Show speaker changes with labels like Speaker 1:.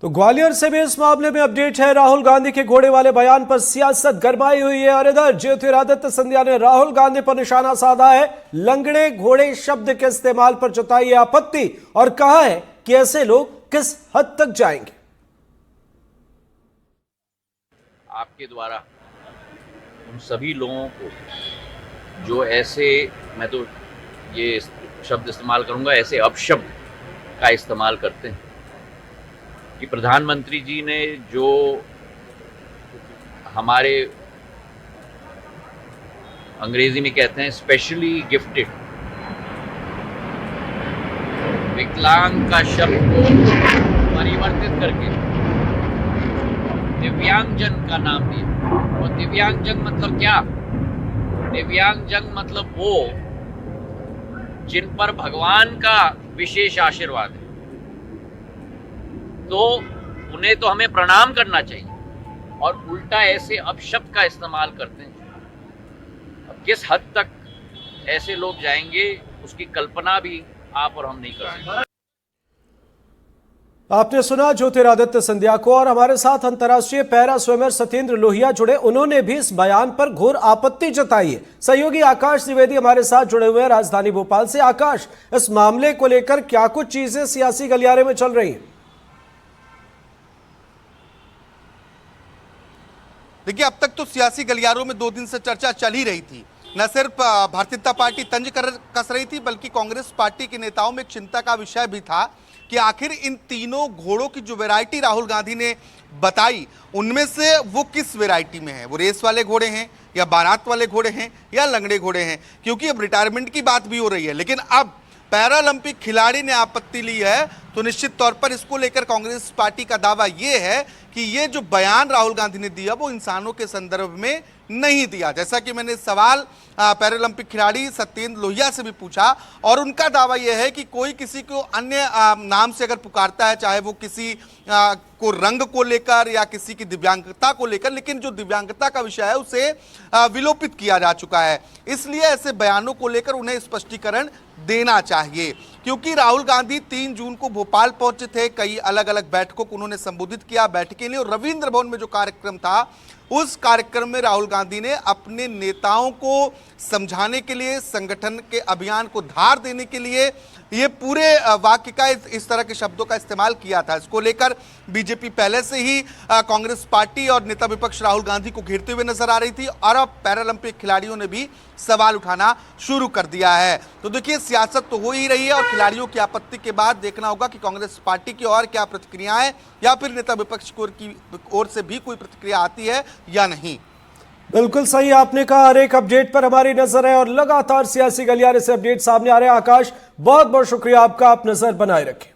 Speaker 1: तो ग्वालियर से भी इस मामले में अपडेट है। राहुल गांधी के घोड़े वाले बयान पर सियासत गरमाई हुई है और इधर ज्योतिरादित्य सिंधिया ने राहुल गांधी पर निशाना साधा है। लंगड़े घोड़े शब्द के इस्तेमाल पर जताई है आपत्ति और कहा है कि ऐसे लोग किस हद तक जाएंगे।
Speaker 2: आपके द्वारा उन सभी लोगों को जो ऐसे, मैं तो ये शब्द इस्तेमाल करूंगा, ऐसे अपशब्द का इस्तेमाल करते हैं कि प्रधानमंत्री जी ने जो हमारे अंग्रेजी में कहते हैं स्पेशली गिफ्टेड विकलांग का शब्द को परिवर्तित करके दिव्यांगजन का नाम दिया। और दिव्यांगजन मतलब क्या? दिव्यांगजन मतलब वो जिन पर भगवान का विशेष आशीर्वाद है, तो उन्हें तो हमें प्रणाम करना चाहिए और उल्टा ऐसे अपशब्द का इस्तेमाल करते हैं। अब किस हद तक ऐसे लोग जाएंगे उसकी कल्पना भी आप और हम नहीं कर सकते।
Speaker 1: आपने सुना ज्योतिरादित्य सिंधिया को और हमारे साथ अंतर्राष्ट्रीय पैरा स्विमर सत्येंद्र लोहिया जुड़े। उन्होंने भी इस बयान पर घोर आपत्ति जताई है। सहयोगी आकाश द्विवेदी हमारे साथ जुड़े हुए हैं राजधानी भोपाल से। आकाश, इस मामले को लेकर क्या कुछ चीजें सियासी गलियारे में चल रही हैं?
Speaker 3: देखिए, अब तक तो सियासी गलियारों में 2 दिन से चर्चा चल ही रही थी। न सिर्फ भारतीय जनता पार्टी तंज कस रही थी, बल्कि कांग्रेस पार्टी के नेताओं में एक चिंता का विषय भी था कि आखिर इन तीनों घोड़ों की जो वैरायटी राहुल गांधी ने बताई, उनमें से वो किस वैरायटी में है। वो रेस वाले घोड़े हैं या बारात वाले घोड़े हैं या लंगड़े घोड़े हैं, क्योंकि अब रिटायरमेंट की बात भी हो रही है। लेकिन अब पैरालंपिक खिलाड़ी ने आपत्ति ली है, तो निश्चित तौर पर इसको लेकर कांग्रेस पार्टी का दावा ये है कि ये जो बयान राहुल गांधी ने दिया वो इंसानों के संदर्भ में नहीं दिया। जैसा कि मैंने सवाल पैरालंपिक खिलाड़ी सत्येंद्र लोहिया से भी पूछा और उनका दावा यह है कि कोई किसी को अन्य नाम से अगर पुकारता है, चाहे वो किसी को रंग को लेकर या किसी की दिव्यांगता को लेकर, लेकिन जो दिव्यांगता का विषय है उसे विलोपित किया जा चुका है। इसलिए ऐसे बयानों को लेकर उन्हें स्पष्टीकरण देना चाहिए, क्योंकि राहुल गांधी 3 जून को भोपाल पहुंचे थे। कई अलग अलग बैठकों को उन्होंने संबोधित किया बैठक लिए, और रविंद्र भवन में जो कार्यक्रम था उस कार्यक्रम में राहुल गांधी ने अपने नेताओं को समझाने के लिए, संगठन के अभियान को धार देने के लिए ये पूरे वाक्य का इस तरह के शब्दों का इस्तेमाल किया था। इसको लेकर बीजेपी पहले से ही कांग्रेस पार्टी और नेता विपक्ष राहुल गांधी को घेरते हुए नजर आ रही थी, और अब पैरालंपिक खिलाड़ियों ने भी सवाल उठाना शुरू कर दिया है। तो देखिए, सियासत तो हो ही रही है और खिलाड़ियों की आपत्ति के बाद देखना होगा कि कांग्रेस पार्टी की और क्या प्रतिक्रियाएं या फिर नेता विपक्ष की ओर से भी कोई प्रतिक्रिया आती है या नहीं।
Speaker 1: बिल्कुल सही आपने कहा। हर एक अपडेट पर हमारी नजर है और लगातार सियासी गलियारे से अपडेट सामने आ रहे हैं। आकाश, बहुत बहुत शुक्रिया आपका, आप नजर बनाए रखें।